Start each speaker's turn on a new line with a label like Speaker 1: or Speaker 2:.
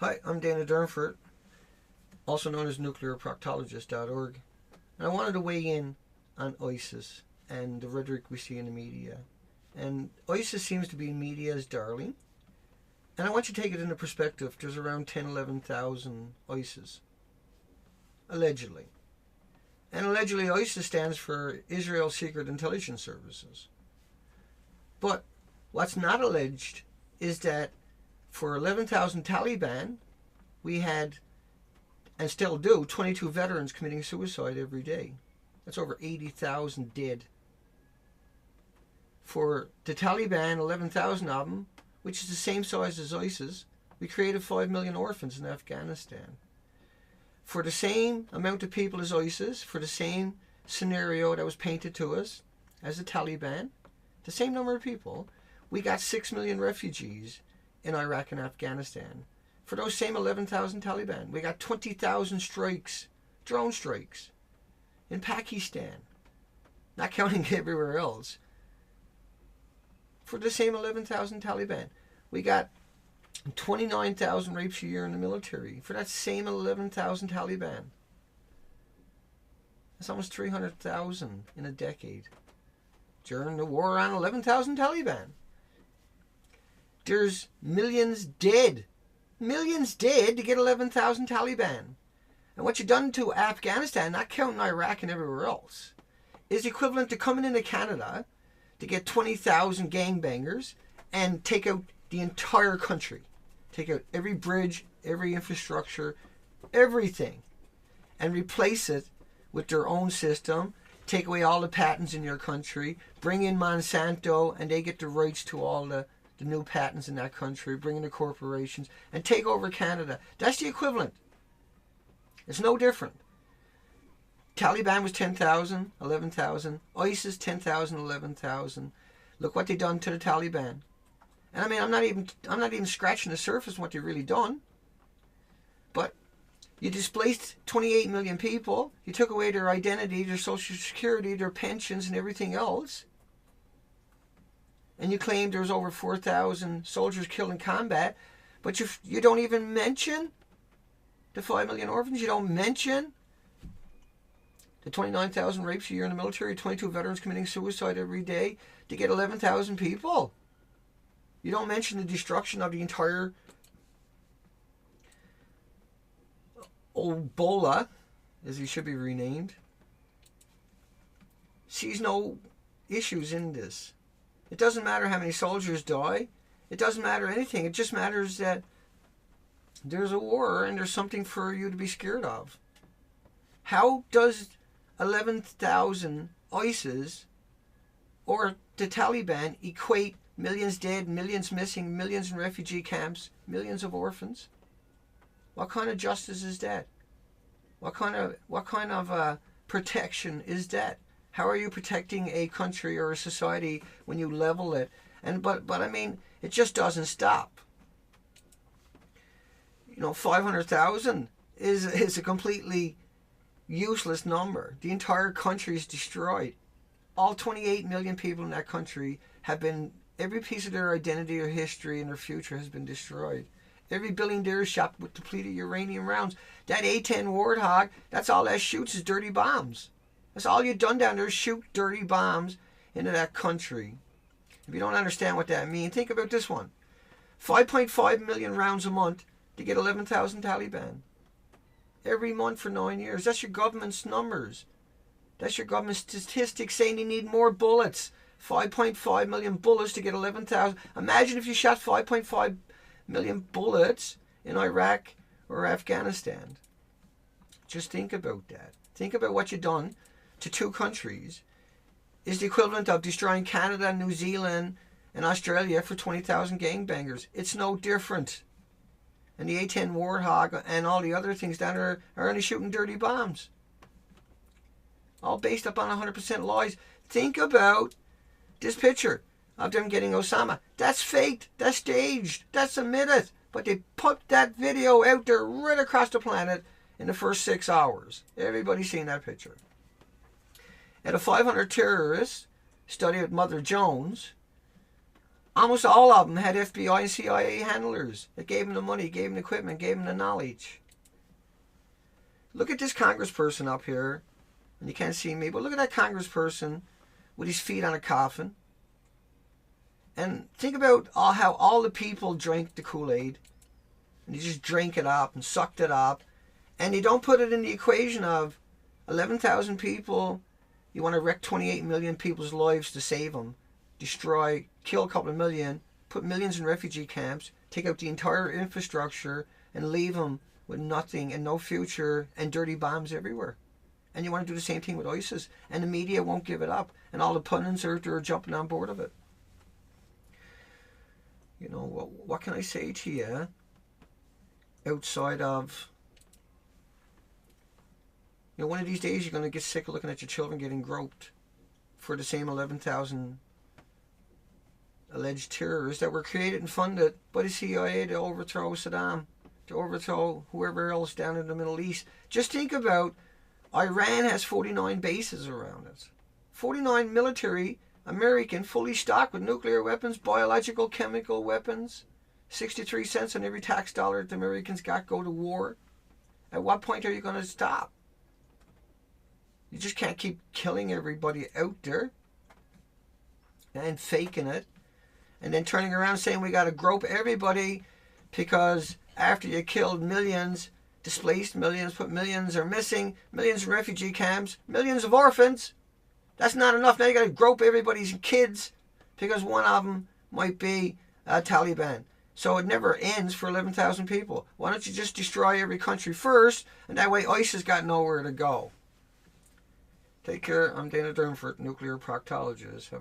Speaker 1: Hi, I'm Dana Durnford, also known as nuclearproctologist.org, and I wanted to weigh in on ISIS and the rhetoric we see in the media. And ISIS seems to be media's darling, and I want you to take it into perspective. There's around 10, 11,000 ISIS, allegedly. And allegedly ISIS stands for Israel's Secret Intelligence Services. But what's not alleged is that for 11,000 Taliban, we had, and still do, 22 veterans committing suicide every day. That's over 80,000 dead. For the Taliban, 11,000 of them, which is the same size as ISIS, we created 5 million orphans in Afghanistan. For the same amount of people as ISIS, for the same scenario that was painted to us as the Taliban, the same number of people, we got 6 million refugees in Iraq and Afghanistan. For those same 11,000 Taliban, we got 20,000 strikes, drone strikes, in Pakistan, not counting everywhere else. For the same 11,000 Taliban, we got 29,000 rapes a year in the military. For that same 11,000 Taliban, that's almost 300,000 in a decade. During the war on 11,000 Taliban, there's millions dead to get 11,000 Taliban. And what you've done to Afghanistan, not counting Iraq and everywhere else, is equivalent to coming into Canada to get 20,000 gangbangers and take out the entire country. Take out every bridge, every infrastructure, everything, and replace it with their own system. Take away all the patents in your country, bring in Monsanto, and they get the rights to all the new patents in that country, bring in the corporations, and take over Canada. That's the equivalent. It's no different. Taliban was 10,000, 11,000. ISIS, 10,000, 11,000. Look what they done to the Taliban. And I mean, I'm not even scratching the surface of what they've really done. But you displaced 28 million people. You took away their identity, their social security, their pensions, and everything else. And you claimed there was over 4,000 soldiers killed in combat, but you don't even mention the 5 million orphans. You don't mention the 29,000 rapes a year in the military, 22 veterans committing suicide every day to get 11,000 people. You don't mention the destruction of the entire Ebola, as he should be renamed. Sees no issues in this. It doesn't matter how many soldiers die. It doesn't matter anything. It just matters that there's a war and there's something for you to be scared of. How does 11,000 ISIS or the Taliban equate millions dead, millions missing, millions in refugee camps, millions of orphans? What kind of justice is that? What kind of protection is that? How are you protecting a country or a society when you level it? But I mean, it just doesn't stop. 500,000 is a completely useless number. The entire country is destroyed. All 28 million people in that country have been, every piece of their identity or history and their future has been destroyed. Every building there is shot with depleted uranium rounds. That A-10 Warthog, that's all that shoots is dirty bombs. That's all you've done down there is shoot dirty bombs into that country. If you don't understand what that means, think about this one. 5.5 million rounds a month to get 11,000 Taliban. Every month for 9 years. That's your government's numbers. That's your government statistics saying they need more bullets. 5.5 million bullets to get 11,000. Imagine if you shot 5.5 million bullets in Iraq or Afghanistan. Just think about that. Think about what you've done to two countries is the equivalent of destroying Canada, New Zealand, and Australia for 20,000 gangbangers. It's no different. And the A-10 Warthog and all the other things down there are only shooting dirty bombs. All based upon 100% lies. Think about this picture of them getting Osama. That's faked. That's staged. That's a myth. But they put that video out there right across the planet in the first 6 hours. Everybody's seen that picture. At a 500 terrorist study with Mother Jones, Almost all of them had FBI and CIA handlers that gave them the money, gave them the equipment, gave them the knowledge. Look at this congressperson up here, and you can't see me, but look at that congressperson with his feet on a coffin. And think about how all the people drank the Kool-Aid, and you just drank it up and sucked it up, and you don't put it in the equation of 11,000 people. You want to wreck 28 million people's lives to save them, destroy, kill a couple of million, put millions in refugee camps, take out the entire infrastructure, and leave them with nothing and no future and dirty bombs everywhere. And you want to do the same thing with ISIS, and the media won't give it up, and all the pundits are jumping on board of it. You know, what can I say to you outside of, you know, one of these days you're going to get sick of looking at your children getting groped for the same 11,000 alleged terrorists that were created and funded by the CIA to overthrow Saddam, to overthrow whoever else down in the Middle East. Just think about, Iran has 49 bases around it. 49 military, American, fully stocked with nuclear weapons, biological, chemical weapons. 63 cents on every tax dollar that the Americans got go to war. At what point are you going to stop? You just can't keep killing everybody out there and faking it, and then turning around saying we got to grope everybody because after you killed millions, displaced millions, put millions are missing, millions in refugee camps, millions of orphans, that's not enough. Now you got to grope everybody's kids because one of them might be Taliban. So it never ends for 11,000 people. Why don't you just destroy every country first, and that way ISIS got nowhere to go. Take care. I'm Dana Durnford, nuclear proctologist. Have a